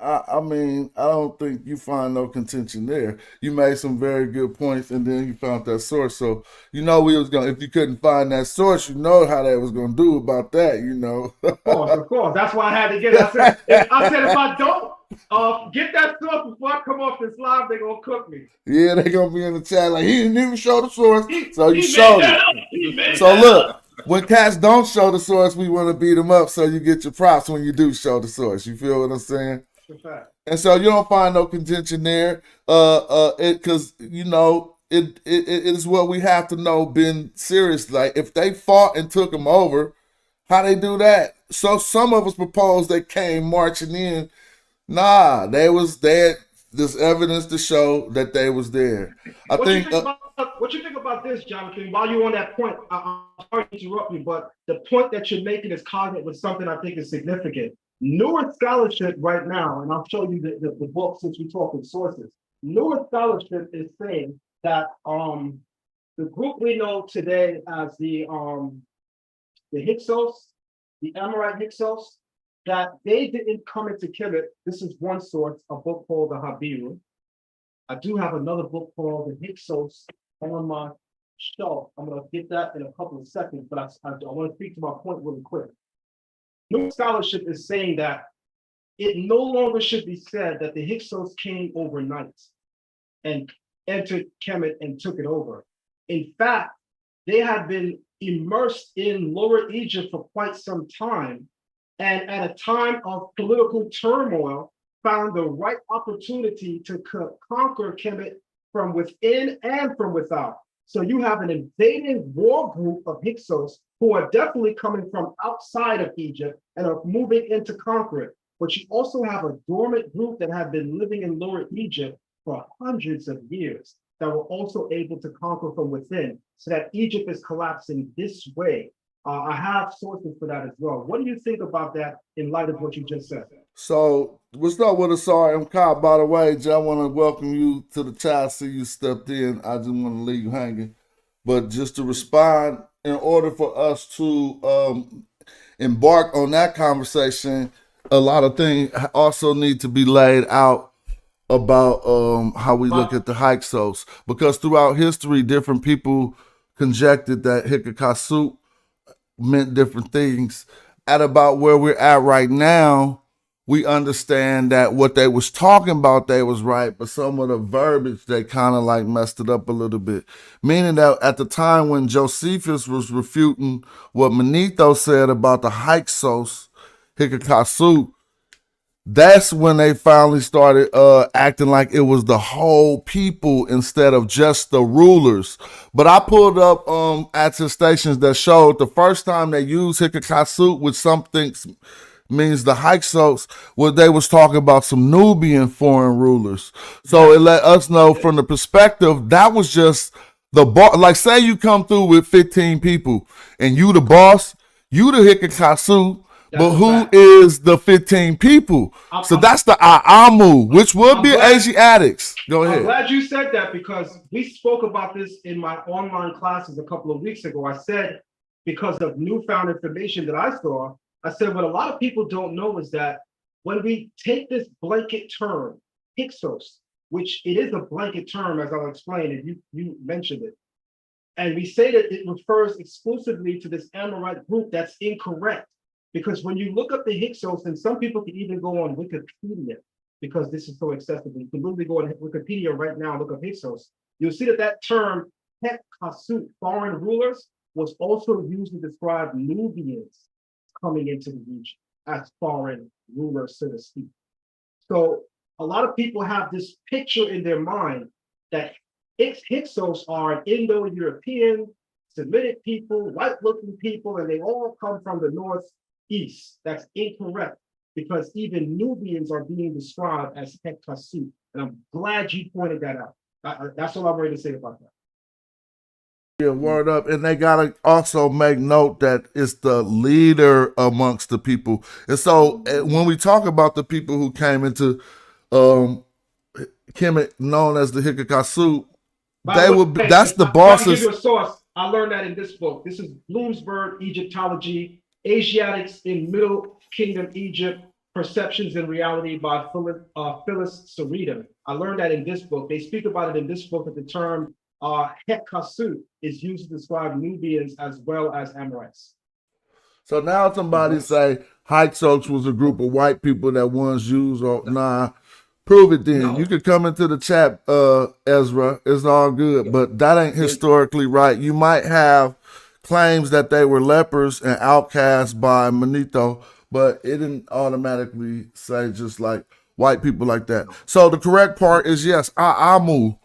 I mean, I don't think you find no contention there. You made some very good points, and then you found that source. So you know we was gonna. If you couldn't find that source, you know how they was gonna do about that. You know. Of course, of course. That's why I had to get it. I said if I don't get that source before I come off this live, they're gonna cook me. Yeah, they gonna be in the chat like he didn't even show the source, so you He made showed that it. up. He made So that look, up. when cats don't show the source, we want to beat them up, so you get your props when you do show the source. You feel what I'm saying? In fact, And so you don't find no contention there, it because you know it is what we have to know. Been serious, like if they fought and took them over, how they do that? So some of us proposed they came marching in. Nah, they was there. There's evidence to show that they was there. I what you think think about what you think about this, Jonathan? While you're on that point, I'm sorry to interrupt you, but the point that you're making is cognate with something I think is significant. Newer scholarship right now, and I'll show you the book since we're talking sources. Newer scholarship is saying that the group we know today as the Hyksos, the Amorite Hyksos, that they didn't come into Kemet. This is one source, a book called the Habiru. I do have another book called the Hyksos on my shelf. I'm going to get that in a couple of seconds, but I want to speak to my point really quick. New scholarship is saying that it no longer should be said that the Hyksos came overnight and entered Kemet and took it over. In fact, they had been immersed in Lower Egypt for quite some time, and at a time of political turmoil, found the right opportunity to conquer Kemet from within and from without. So you have an invading war group of Hyksos who are definitely coming from outside of Egypt and are moving in to conquer it. But you also have a dormant group that have been living in Lower Egypt for hundreds of years that were also able to conquer from within, so that Egypt is collapsing this way. I have sources for that as well. What do you think about that in light of what you just said? so. What's up with us, M. By the way, Jay, I want to welcome you to the chat. See you stepped in. I just want to leave you hanging. But just to respond, in order for us to embark on that conversation, a lot of things also need to be laid out about how we look at the Hyksos, because throughout history, different people conjectured that Hyksos meant different things. At about where we're at right now, we understand that what they was talking about, they was right, but some of the verbiage, they kind of like messed it up a little bit. Meaning that at the time when Josephus was refuting what Manetho said about the Hyksos, Hyksos, that's when they finally started acting like it was the whole people instead of just the rulers. But I pulled up attestations that showed the first time they used Hyksos, which something means the Hyksos, where they was talking about some Nubian foreign rulers. So it let us know from the perspective that was just the boss. Like say you come through with 15 people and you the boss, you the Hyksos, but who is the 15 people? So that's the Aamu, which would be Asiatics. Go ahead. I'm glad you said that, because we spoke about this in my online classes a couple of weeks ago. I said, because of newfound information that I saw, I said what a lot of people don't know is that when we take this blanket term, Hyksos, which it is a blanket term, as I'll explain, and you mentioned it, and we say that it refers exclusively to this Amorite group, that's incorrect. Because when you look up the Hyksos, and some people can even go on Wikipedia, because this is so accessible. You can literally go on Wikipedia right now and look up Hyksos. You'll see that that term, Hekasut, foreign rulers, was also used to describe Nubians coming into the region as foreign rulers, so to speak. So a lot of people have this picture in their mind that Hyksos are an Indo-European, Semitic people, white-looking people, and they all come from the northeast. That's incorrect, because even Nubians are being described as Hekasut. And I'm glad you pointed that out. That's all I'm ready to say about that. Yeah, word up. And they got to also make note that it's the leader amongst the people. And so when we talk about the people who came into Kemet, known as the Hyksos, they will be, that's the bosses. I'll give you a source. I learned that in this book. This is Bloomsburg Egyptology, Asiatics in Middle Kingdom Egypt, Perceptions and Reality by Phyllis Sarita. I learned that in this book. They speak about it in this book that the term Hyksos is used to describe Nubians as well as Amorites. So now somebody say Hyksos was a group of white people that once used, or nah, prove it then. No. You could come into the chat, Ezra. It's all good, but that ain't historically right. You might have claims that they were lepers and outcasts by Manito, but it didn't automatically say just like white people like that. So the correct part is yes, 𝑓𝑢,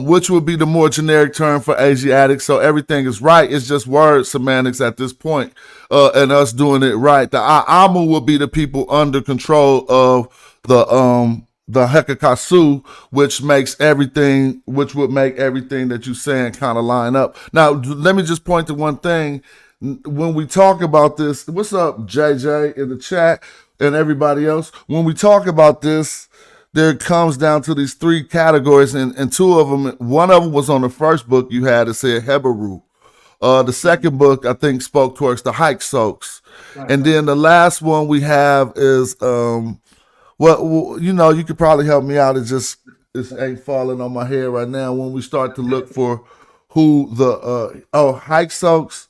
which would be the more generic term for Asiatics. So everything is right. It's just word semantics at this point, and us doing it right. The 𝑓𝑢 would be the people under control of the Hyksos, which would make everything that you're saying kind of line up. Now, let me just point to one thing. When we talk about this, what's up, JJ, in the chat, and everybody else? When we talk about this, there comes down to these three categories, and two of them, one of them was on the first book you had. It said Hebrew. The second book, I think, spoke towards the Hyksos. And then the last one we have is, well, you know, you could probably help me out. It ain't falling on my head right now. When we start to look for who the, Hyksos,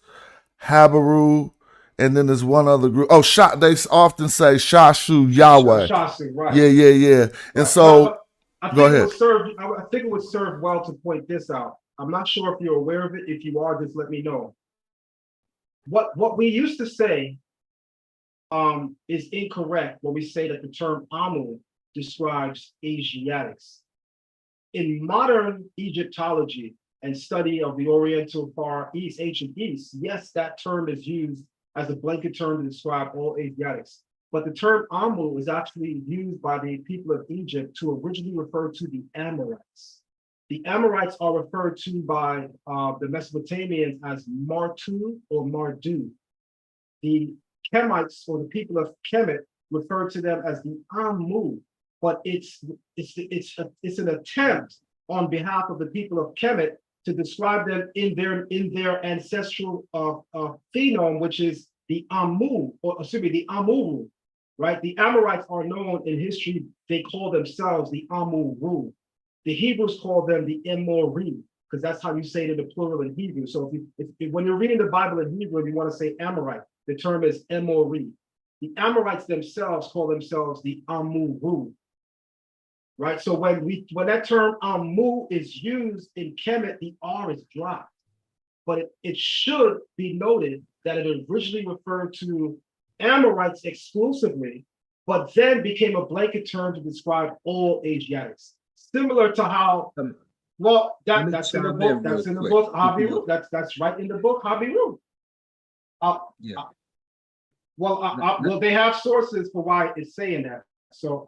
Habaru, and then there's one other group. Oh, they often say Shashu Yahweh. Shasu, right. Yeah. And so, go ahead. I think it would serve well to point this out. I'm not sure if you're aware of it. If you are, just let me know. What we used to say is incorrect when we say that the term Amu describes Asiatics. In modern Egyptology and study of the Oriental Far East, Ancient East, yes, that term is used as a blanket term to describe all Asiatics. But the term Amu is actually used by the people of Egypt to originally refer to the Amorites. The Amorites are referred to by the Mesopotamians as Martu or Mardu. The Kemites, or the people of Kemet, refer to them as the Amu, but it's an attempt on behalf of the people of Kemet to describe them in their ancestral phenome, which is the Amu, or excuse me, the Amuru, right? The Amorites are known in history, they call themselves the Amuru. The Hebrews call them the Emori, because that's how you say it in the plural in Hebrew. So if when you're reading the Bible in Hebrew and you want to say Amorite, the term is Emori. The Amorites themselves call themselves the Amuru, right? So when that term Amu is used in Kemet, the R is dropped. But it should be noted that it originally referred to Amorites exclusively, but then became a blanket term to describe all Asiatics. Similar to how, well, that's in the book. That's in the book, Habiru. That's right in the book, Habiru. Well, they have sources for why it's saying that. So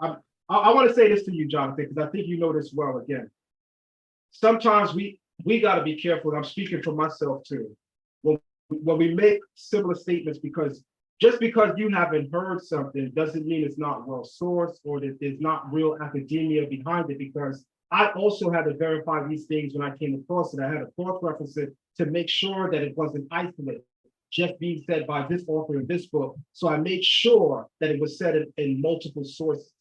I want to say this to you, Jonathan, because I think you know this well. Again, sometimes we got to be careful. I'm speaking for myself too. When we make similar statements, because just because you haven't heard something doesn't mean it's not well sourced or that there's not real academia behind it, because I also had to verify these things when I came across it. I had to cross-reference it to make sure that it wasn't isolated, just being said by this author in this book. So I made sure that it was said in multiple sources.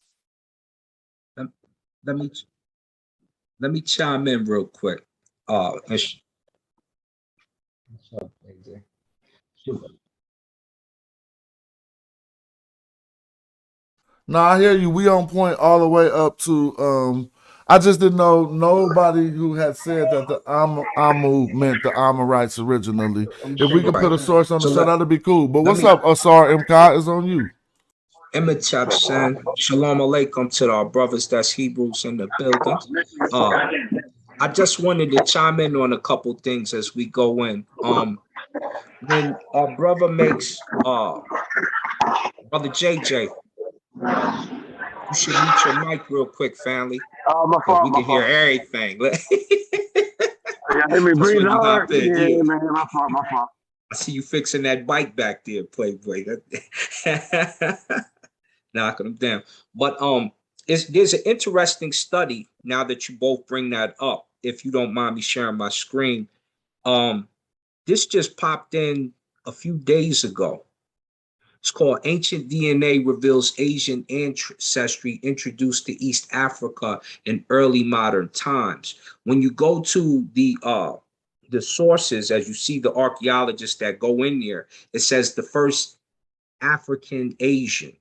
Let me chime in real quick. What's up, AJ? Super. No, I hear you. We on point all the way up to I just didn't know nobody who had said that the Amu meant the Amorites originally. If we could put a source on the show, that'd be cool. But what's up, Asar MK? Is on you. Imachab Shan, Shalom Alaikum to our brothers that's Hebrews in the building. I just wanted to chime in on a couple things as we go in. When our brother makes brother JJ, you should mute your mic real quick, family. My fault. We can hear everything. Yeah, hear me breathe hard. Yeah, man, my fault. I see you fixing that bike back there, Playboy. Knocking them down. But there's an interesting study now that you both bring that up. If you don't mind me sharing my screen, this just popped in a few days ago. It's called Ancient DNA Reveals Asian Ancestry Introduced to East Africa in Early Modern Times. When you go to the sources, as you see the archaeologists that go in there, it says the first African Asian.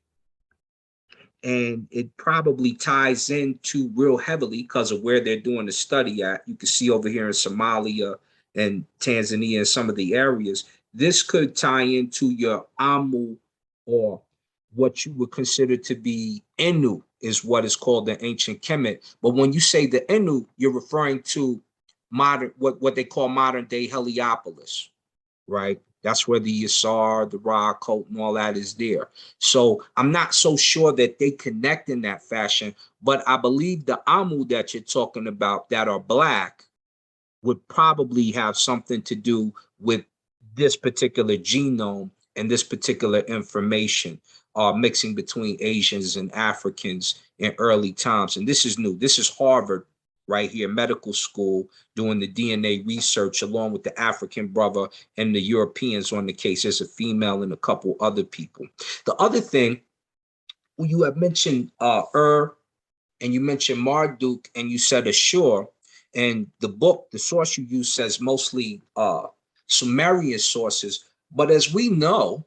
And it probably ties into real heavily because of where they're doing the study at. You can see over here in Somalia and Tanzania and some of the areas. This could tie into your Amu, or what you would consider to be Enu, is what is called the ancient Kemet. But when you say the Enu, you're referring to modern, what they call modern day Heliopolis, right? That's where the Yasar, the Ra cult, and all that is there. So I'm not so sure that they connect in that fashion, but I believe the Amu that you're talking about that are black would probably have something to do with this particular genome and this particular information, mixing between Asians and Africans in early times. And this is new. This is Harvard right here, medical school, doing the DNA research along with the African brother and the Europeans on the case. There's a female and a couple other people. The other thing, you have mentioned and you mentioned Marduk, and you said Ashur, and the book, the source you use says mostly Sumerian sources. But as we know,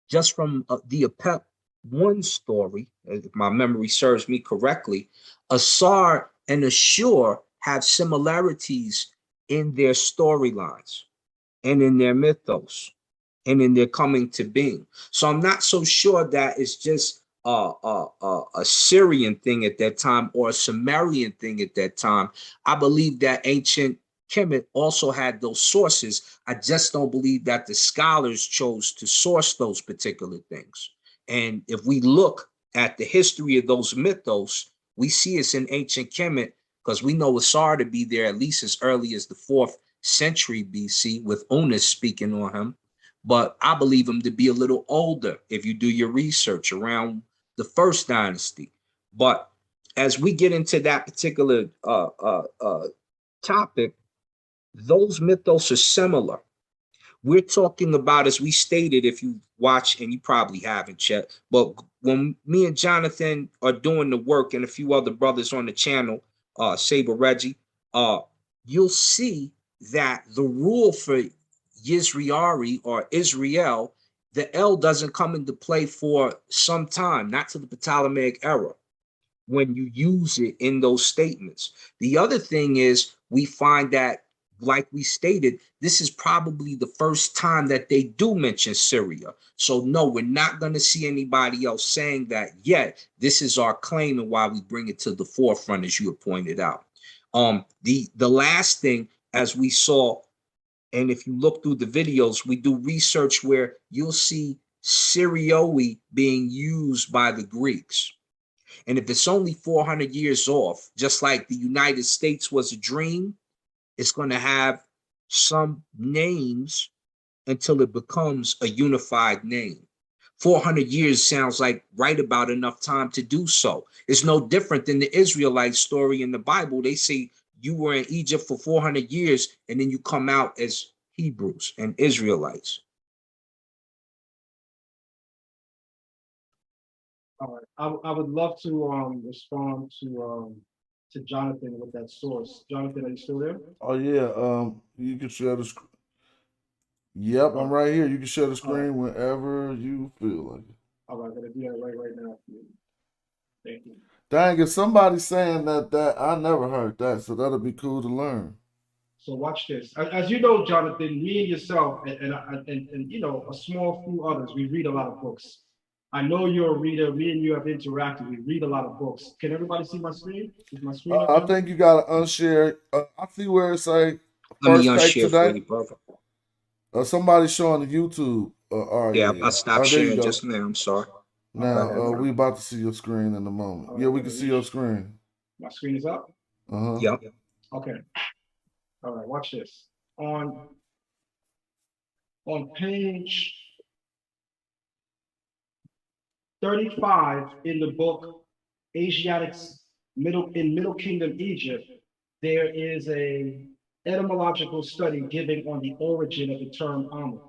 just from the Apep 1 story, if my memory serves me correctly, Asar and Ashur have similarities in their storylines and in their mythos and in their coming to being. So I'm not so sure that it's just a Syrian thing at that time or a Sumerian thing at that time. I believe that ancient Kemet also had those sources. I just don't believe that the scholars chose to source those particular things. And if we look at the history of those mythos, we see it's in ancient Kemet, because we know Asar to be there at least as early as the 4th century BC, with Unas speaking on him. But I believe him to be a little older if you do your research, around the 1st dynasty. But as we get into that particular topic, those mythos are similar. We're talking about, as we stated, if you watch, and you probably haven't, Chet, but when me and Jonathan are doing the work and a few other brothers on the channel, Saber Reggie, you'll see that the rule for Yisraeli or Israel, the L doesn't come into play for some time, not to the Ptolemaic era, when you use it in those statements. The other thing is, we find that, like we stated, this is probably the first time that they do mention Syria. So no, we're not going to see anybody else saying that yet. This is our claim, and why we bring it to the forefront, as you have pointed out. The last thing, as we saw, and if you look through the videos, we do research where you'll see Syrioi being used by the Greeks. And if it's only 400 years off, just like the United States was a dream, it's going to have some names until it becomes a unified name. 400 years sounds like right about enough time to do so. It's no different than the Israelite story in the Bible. They say you were in Egypt for 400 years, and then you come out as Hebrews and Israelites. All right, I would love to respond to Jonathan with that source. Jonathan, are you still there? Oh yeah, you can share the screen. Yep, I'm right here. You can share the screen whenever you feel like it. All right, I'm gonna do that right now for you. Thank you. Dang, if somebody's saying that I never heard that, so that'll be cool to learn. So watch this. As you know, Jonathan, me and yourself, and you know, a small few others, we read a lot of books. I know you're a reader. Me and you have interacted. We read a lot of books. Can everybody see my screen? Is my screen up I there? think you gotta unshare. I see where it say Let me first take unshare for today. you, brother. Somebody's showing the YouTube. Yeah, I stopped there you sharing go. just now. I'm sorry. Now we about to see your screen in a moment. All Yeah, right, we can see your screen. my screen is up. Yep. Okay. All right, watch this. On page 35 in the book Asiatics Middle Kingdom Egypt, there is a etymological study giving on the origin of the term Amu.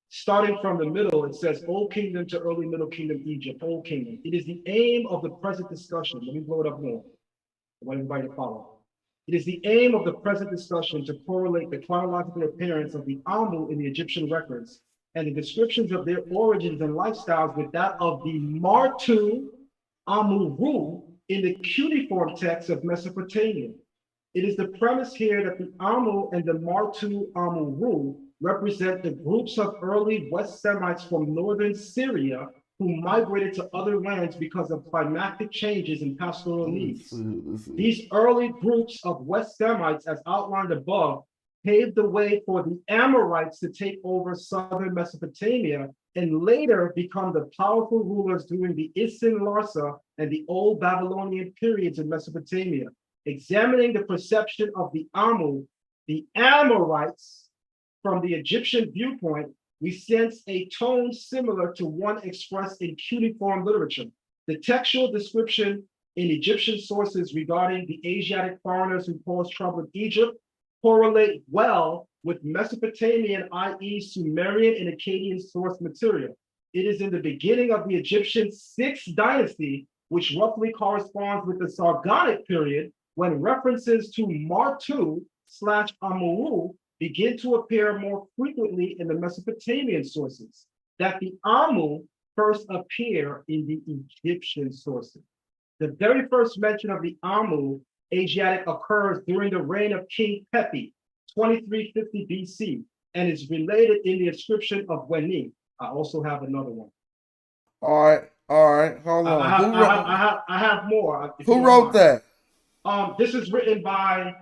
Starting from the middle, it says Old Kingdom to Early Middle Kingdom Egypt, Old Kingdom. It is the aim of the present discussion. Let me blow it up more. I want everybody to follow. It is the aim of the present discussion to correlate the chronological appearance of the Aamu in the Egyptian records and the descriptions of their origins and lifestyles with that of the 𝓄 in the cuneiform texts of Mesopotamia. It is the premise here that the Aamu and the 𝓄 represent the groups of early West Semites from northern Syria who migrated to other lands because of climatic changes and pastoral needs. These early groups of West Semites, as outlined above, paved the way for the Amorites to take over southern Mesopotamia and later become the powerful rulers during the 𝓂����� and the Old Babylonian periods in Mesopotamia. Examining the perception of the Aamu, the Amorites, from the Egyptian viewpoint, we sense a tone similar to one expressed in cuneiform literature. The textual description in Egyptian sources regarding the Asiatic foreigners who caused trouble in Egypt correlate well with Mesopotamian, i.e. Sumerian and Akkadian source material. It is in the beginning of the Egyptian 6th dynasty, which roughly corresponds with the Sargonic period, when references to 𝓄/Amu begin to appear more frequently in the Mesopotamian sources, that the Aamu first appear in the Egyptian sources. The very first mention of the Aamu Asiatic occurs during the reign of King Pepi, 2350 BC, and is related in the inscription of 𝓄𝓐. I also have another one. All right, hold on. I have more. Who wrote that? This is written by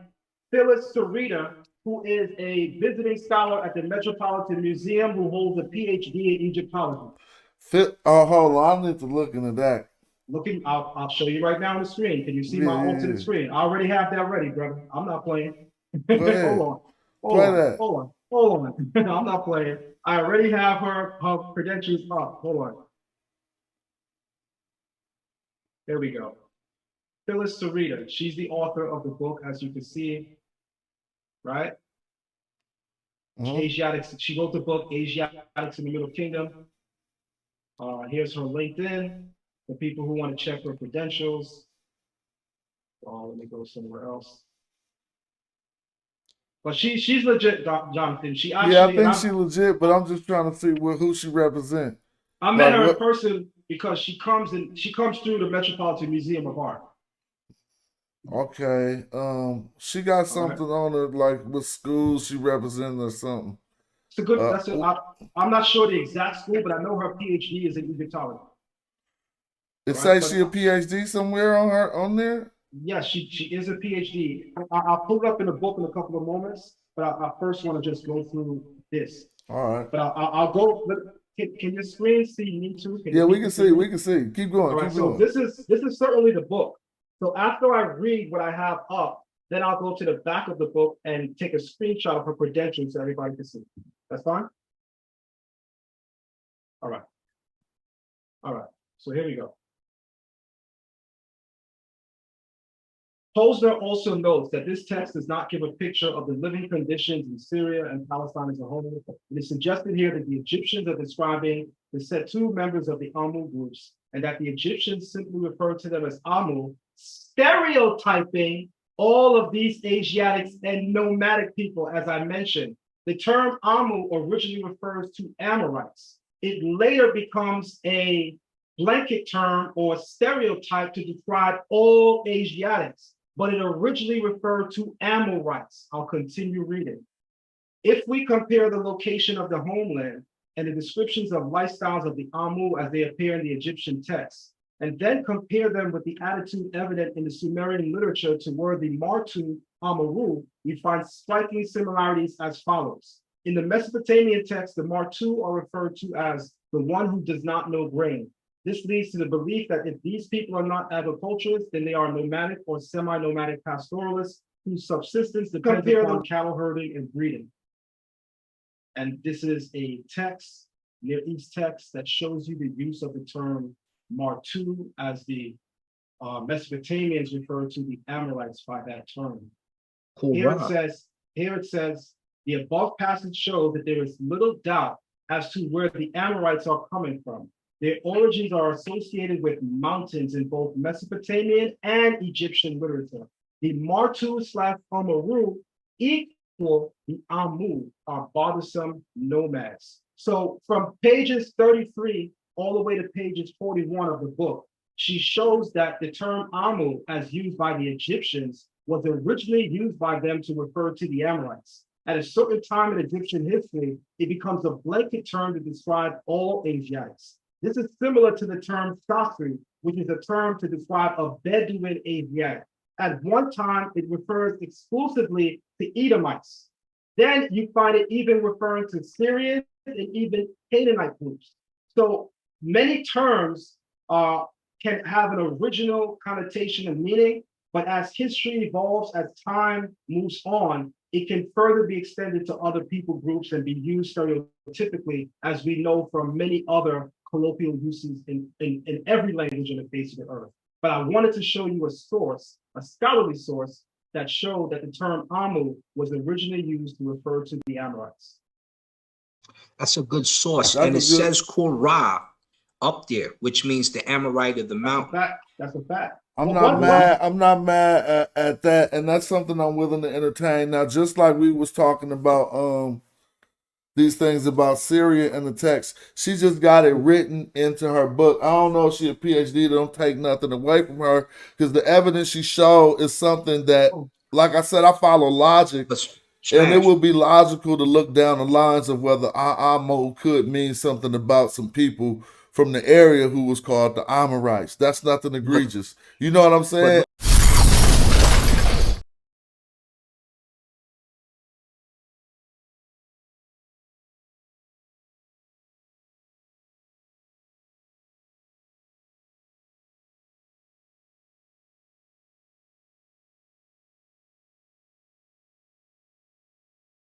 𝓂𝓿, who is a visiting scholar at the Metropolitan Museum who holds a PhD in Egyptology. Hold on, I need to look into that. I'll show you right now on the screen. Can you see my alternate screen? I already have that ready, brother. I'm not playing. Hold on. I'm not playing. I already have her credentials up. Hold on. There we go. 𝓂𝓿. She's the author of the book, as you can see, right? Asiatics. She wrote the book Asiatics in the Middle Kingdom. Here's her LinkedIn for people who want to check her credentials. Let me go somewhere else. But she's legit, Jonathan. She actually, I think she's legit, but I'm just trying to see who she represents. I met her in person because she comes through the Metropolitan Museum of Art. Okay. She got something on her, like with schools she represents or something. It's a good. I'm not sure the exact school, but I know her PhD is in Egyptology. It says she a PhD somewhere on there. Yes, she is a PhD. I'll pull it up in the book in a couple of moments, but I first want to just go through this. All right. But I'll go. Can your screen see me too? We can see. We can see. Keep going. All right. So this is certainly the book. So after I read what I have up, then I'll go to the back of the book and take a screenshot of her credentials so everybody can see. That's fine? All right. So here we go. Posner also notes that this text does not give a picture of the living conditions in Syria and Palestine as a whole. It is suggested here that the Egyptians are describing the set two members of the Aamu groups, and that the Egyptians simply refer to them as Aamu, stereotyping all of these Asiatics and nomadic people, as I mentioned. The term Aamu originally refers to Amorites. It later becomes a blanket term or stereotype to describe all Asiatics, but it originally referred to Amorites. I'll continue reading. If we compare the location of the homeland and the descriptions of lifestyles of the Aamu as they appear in the Egyptian texts, and then compare them with the attitude evident in the Sumerian literature toward the 𝓄/Amu, we find striking similarities as follows. In the Mesopotamian text, the 𝓄 are referred to as the one who does not know grain. This leads to the belief that if these people are not agriculturists, then they are nomadic or semi-nomadic pastoralists whose subsistence depends upon cattle herding and breeding. And this is a text, Near East text, that shows you the use of the term 𝓄 as the Mesopotamians refer to the Amorites by that term. Here it says, the above passage shows that there is little doubt as to where the Amorites are coming from. Their origins are associated with mountains in both Mesopotamian and Egyptian literature. The 𝓂𝓐/Amaru equal the Amu, are bothersome nomads. So from pages 33 all the way to pages 41 of the book, she shows that the term Amu, as used by the Egyptians, was originally used by them to refer to the Amorites. At a certain time in Egyptian history, it becomes a blanket term to describe all Asiatics. This is similar to the term 𝓄𝓿𝓅𝓱, which is a term to describe a Bedouin Asiatic. At one time, it refers exclusively to Edomites. Then you find it even referring to Syrians and even Canaanite groups. So many terms can have an original connotation and meaning, but as history evolves, as time moves on, it can further be extended to other people groups and be used stereotypically, as we know from many other colloquial uses in every language on the face of the earth. But I wanted to show you a source, a scholarly source, that showed that the term Amu was originally used to refer to the Amorites. That's a good source. And it says 𝓄𝓐 up there, which means the Amorite of the mountain. That's a fact. I'm not mad at that, and that's something I'm willing to entertain. Now, just like we was talking about these things about Syria and the text, she just got it written into her book. I don't know if she a PhD, don't take nothing away from her, because the evidence she showed is something that, like I said, I follow logic, and it would be logical to look down the lines of whether Aamu could mean something about some people from the area who was called the Amorites. That's nothing egregious. You know what I'm saying?